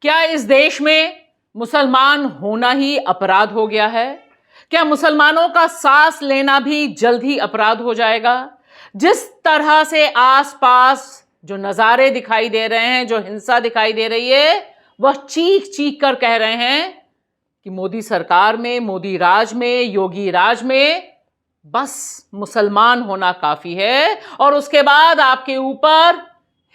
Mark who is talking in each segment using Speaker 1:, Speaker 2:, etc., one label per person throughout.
Speaker 1: क्या इस देश में मुसलमान होना ही अपराध हो गया है? क्या मुसलमानों का सांस लेना भी जल्द ही अपराध हो जाएगा? जिस तरह से आसपास जो नजारे दिखाई दे रहे हैं, जो हिंसा दिखाई दे रही है, वह चीख चीख कर कह रहे हैं कि मोदी सरकार में, मोदी राज में, योगी राज में बस मुसलमान होना काफी है और उसके बाद आपके ऊपर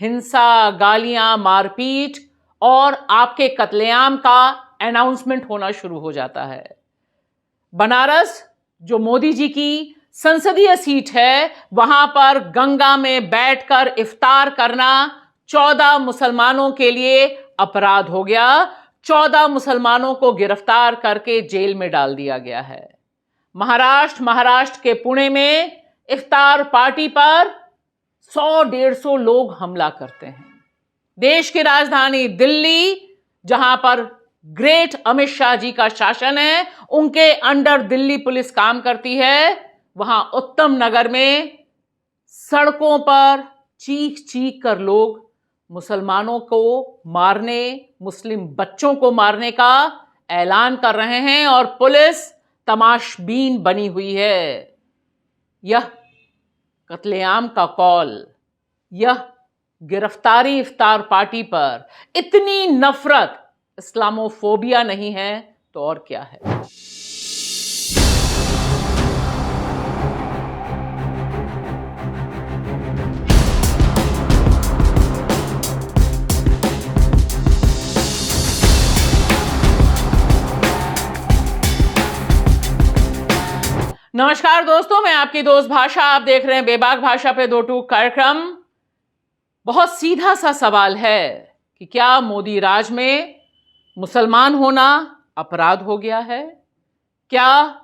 Speaker 1: हिंसा, गालियां, मारपीट और आपके कत्लेआम का अनाउंसमेंट होना शुरू हो जाता है। बनारस जो मोदी जी की संसदीय सीट है, वहां पर गंगा में बैठकर इफ्तार करना 14 मुसलमानों के लिए अपराध हो गया। 14 मुसलमानों को गिरफ्तार करके जेल में डाल दिया गया है। महाराष्ट्र के पुणे में इफ्तार पार्टी पर 100-150 लोग हमला करते हैं। देश की राजधानी दिल्ली, जहां पर ग्रेट अमित शाह जी का शासन है, उनके अंडर दिल्ली पुलिस काम करती है, वहां उत्तम नगर में सड़कों पर चीख चीख कर लोग मुसलमानों को मारने, मुस्लिम बच्चों को मारने का ऐलान कर रहे हैं और पुलिस तमाशबीन बनी हुई है। यह कत्लेआम का कॉल, यह गिरफ्तारी इफ्तार पार्टी पर इतनी नफरत इस्लामोफोबिया नहीं है तो और क्या है? नमस्कार दोस्तों, मैं आपकी दोस्त भाषा, आप देख रहे हैं बेबाक भाषा पे दो टूक कार्यक्रम। बहुत सीधा सा सवाल है कि क्या मोदी राज में मुसलमान होना अपराध हो गया है? क्या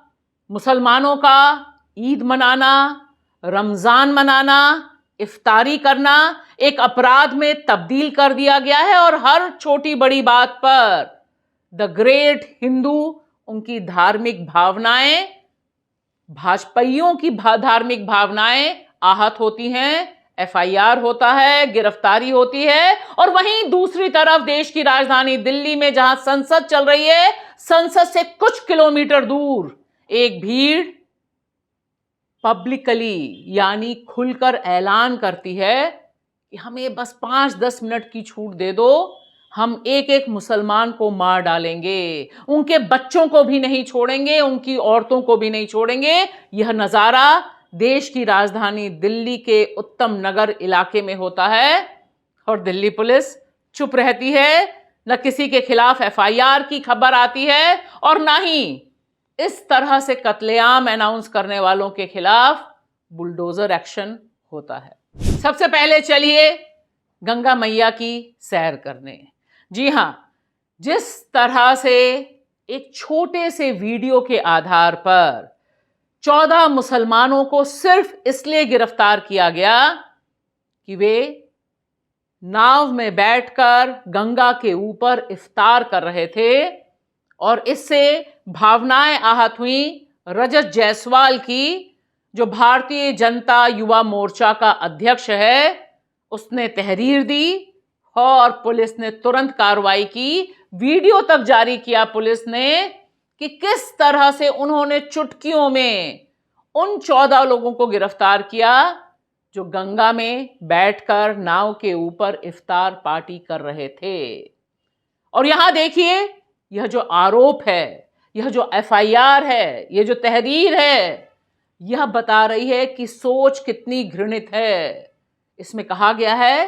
Speaker 1: मुसलमानों का ईद मनाना, रमजान मनाना, इफ्तारी करना एक अपराध में तब्दील कर दिया गया है और हर छोटी बड़ी बात पर द ग्रेट हिंदू, उनकी धार्मिक भावनाएं, भाजपाइयों की धार्मिक भावनाएं आहत होती हैं, एफआईआर होता है, गिरफ्तारी होती है। और वहीं दूसरी तरफ देश की राजधानी दिल्ली में जहां संसद चल रही है, संसद से कुछ किलोमीटर दूर एक भीड़ पब्लिकली यानी खुलकर ऐलान करती है कि हमें बस 5-10 मिनट की छूट दे दो, हम एक एक मुसलमान को मार डालेंगे, उनके बच्चों को भी नहीं छोड़ेंगे, उनकी औरतों को भी नहीं छोड़ेंगे। यह नजारा देश की राजधानी दिल्ली के उत्तम नगर इलाके में होता है और दिल्ली पुलिस चुप रहती है। न किसी के खिलाफ एफआईआर की खबर आती है और ना ही इस तरह से कत्लेआम अनाउंस करने वालों के खिलाफ बुलडोजर एक्शन होता है। सबसे पहले चलिए गंगा मैया की सैर करने। जी हां, जिस तरह से एक छोटे से वीडियो के आधार पर 14 मुसलमानों को सिर्फ इसलिए गिरफ्तार किया गया कि वे नाव में बैठकर गंगा के ऊपर इफ्तार कर रहे थे और इससे भावनाएं आहत हुई रजत जायसवाल की, जो भारतीय जनता युवा मोर्चा का अध्यक्ष है। उसने तहरीर दी और पुलिस ने तुरंत कार्रवाई की। वीडियो तक जारी किया पुलिस ने कि किस तरह से उन्होंने चुटकियों में उन 14 लोगों को गिरफ्तार किया जो गंगा में बैठकर नाव के ऊपर इफ्तार पार्टी कर रहे थे। और यहां देखिए, यह जो आरोप है, यह जो एफआईआर है, यह जो तहरीर है, यह बता रही है कि सोच कितनी घृणित है। इसमें कहा गया है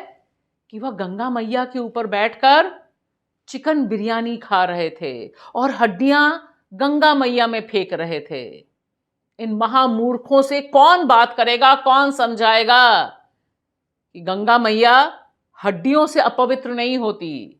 Speaker 1: कि वह गंगा मैया के ऊपर बैठकर चिकन बिरयानी खा रहे थे और हड्डियां गंगा मैया में फेंक रहे थे। इन महामूर्खों से कौन बात करेगा, कौन समझाएगा कि गंगा मैया हड्डियों से अपवित्र नहीं होती।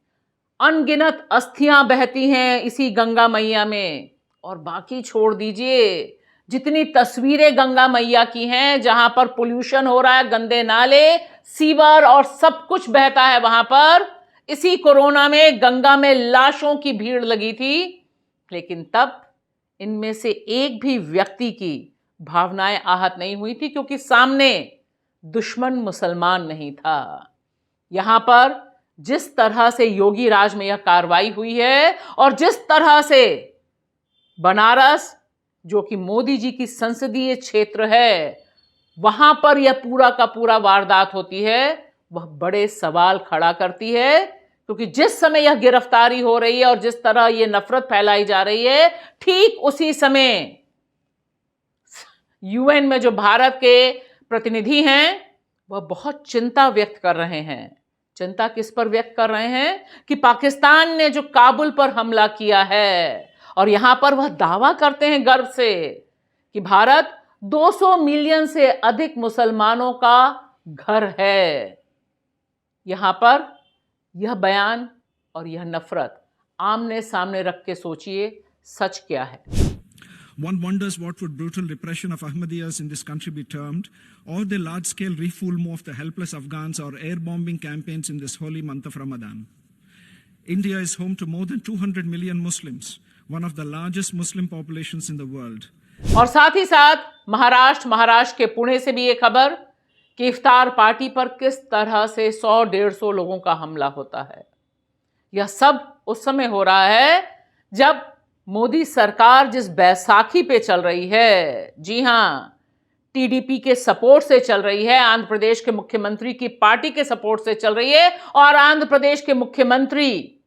Speaker 1: अनगिनत अस्थियां बहती हैं इसी गंगा मैया में। और बाकी छोड़ दीजिए, जितनी तस्वीरें गंगा मैया की हैं, जहां पर पोल्यूशन हो रहा है, गंदे नाले, सीवर और सब कुछ बहता है, वहां पर इसी कोरोना में गंगा में लाशों की भीड़ लगी थी, लेकिन तब इनमें से एक भी व्यक्ति की भावनाएं आहत नहीं हुई थी, क्योंकि सामने दुश्मन मुसलमान नहीं था। यहां पर जिस तरह से योगी राज में यह कार्रवाई हुई है और जिस तरह से बनारस, जो कि मोदी जी की संसदीय क्षेत्र है, वहां पर यह पूरा का पूरा वारदात होती है, वह बड़े सवाल खड़ा करती है। क्योंकि जिस समय यह गिरफ्तारी हो रही है और जिस तरह यह नफरत फैलाई जा रही है, ठीक उसी समय यूएन में जो भारत के प्रतिनिधि हैं, वह बहुत चिंता व्यक्त कर रहे हैं। चिंता किस पर व्यक्त कर रहे हैं कि पाकिस्तान ने जो काबुल पर हमला किया है, और यहां पर वह दावा करते हैं गर्व से कि भारत 200 मिलियन से अधिक मुसलमानों का घर है। यहां पर यह बयान और यह नफरत आमने सामने रख के सोचिए, सच क्या है।
Speaker 2: One wonders what would brutal repression of Ahmadiyas in this country be termed, or the large-scale refoulement of the helpless Afghans, or air-bombing campaigns in this holy month of Ramadan. India is home to more than 200 million Muslims, one of the largest Muslim populations in the world.
Speaker 1: और साथ ही साथ महाराष्ट्र के पुणे से भी ये खबर कि इफ्तार party पर किस तरह से 100-150 लोगों का हमला होता है। यह सब उस समय हो रहा है जब मोदी सरकार जिस बैसाखी पे चल रही है, जी हां, टीडीपी के सपोर्ट से चल रही है, आंध्र प्रदेश के मुख्यमंत्री की पार्टी के सपोर्ट से चल रही है। और आंध्र प्रदेश के मुख्यमंत्री,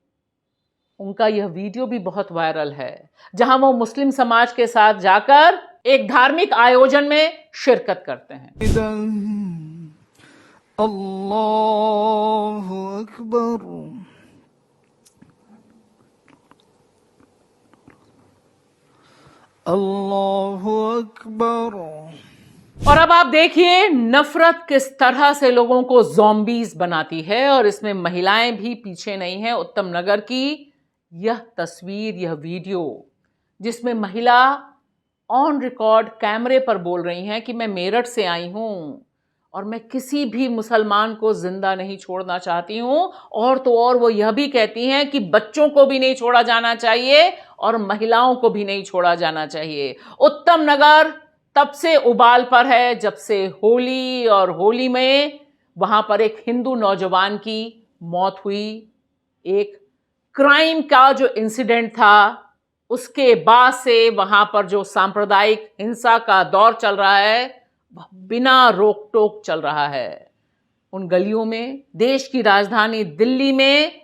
Speaker 1: उनका यह वीडियो भी बहुत वायरल है, जहां वो मुस्लिम समाज के साथ जाकर एक धार्मिक आयोजन में शिरकत करते हैं।
Speaker 3: अल्लाहु अकबर, अल्लाहु अकबर।
Speaker 1: और अब आप देखिए नफरत किस तरह से लोगों को ज़ॉम्बीज बनाती है, और इसमें महिलाएं भी पीछे नहीं है। उत्तम नगर की यह तस्वीर, यह वीडियो, जिसमें महिला ऑन रिकॉर्ड कैमरे पर बोल रही हैं कि मैं मेरठ से आई हूं और मैं किसी भी मुसलमान को जिंदा नहीं छोड़ना चाहती हूं। और तो और वो यह भी कहती हैं कि बच्चों को भी नहीं छोड़ा जाना चाहिए और महिलाओं को भी नहीं छोड़ा जाना चाहिए। उत्तम नगर तब से उबाल पर है जब से होली, और होली में वहां पर एक हिंदू नौजवान की मौत हुई। एक क्राइम का जो इंसिडेंट था, उसके बाद से वहां पर जो सांप्रदायिक हिंसा का दौर चल रहा है, वह बिना रोक टोक चल रहा है। उन गलियों में, देश की राजधानी दिल्ली में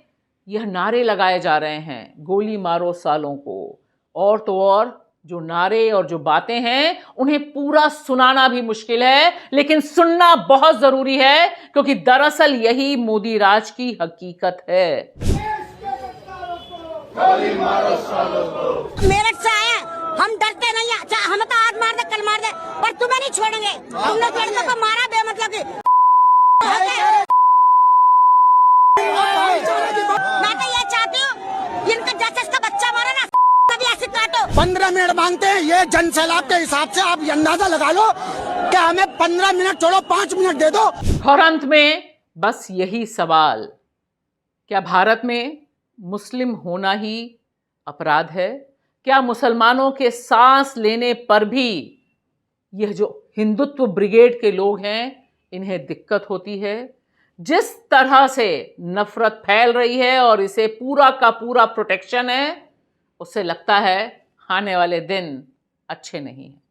Speaker 1: यह नारे लगाए जा रहे हैं, गोली मारो सालों को। और तो और जो नारे और जो बातें हैं, उन्हें पूरा सुनाना भी मुश्किल है, लेकिन सुनना बहुत जरूरी है, क्योंकि दरअसल यही मोदी राज की हकीकत है।
Speaker 4: मेरठ से आए, हम डरते नहीं है। चाहे हमें तो आज मार दे, कल मार दे, पर तुम्हें नहीं छोड़ेंगे। हमने लड़कों को मारा बेमतलब की। मैं तो ये चाहती हूँ, इनका जैसे इसका बच्चा मारा ना, कभी ऐसे काटो।
Speaker 3: 15 मिनट मांगते हैं, ये जन सैलाब के हिसाब से आप ये अंदाजा लगा लो कि हमें 15 मिनट छोड़ो, 5 मिनट दे दो।
Speaker 1: और अंत में बस यही सवाल, क्या भारत में मुस्लिम होना ही अपराध है? क्या मुसलमानों के सांस लेने पर भी यह जो हिंदुत्व ब्रिगेड के लोग हैं, इन्हें दिक्कत होती है? जिस तरह से नफरत फैल रही है और इसे पूरा का पूरा प्रोटेक्शन है, उससे लगता है आने वाले दिन अच्छे नहीं हैं।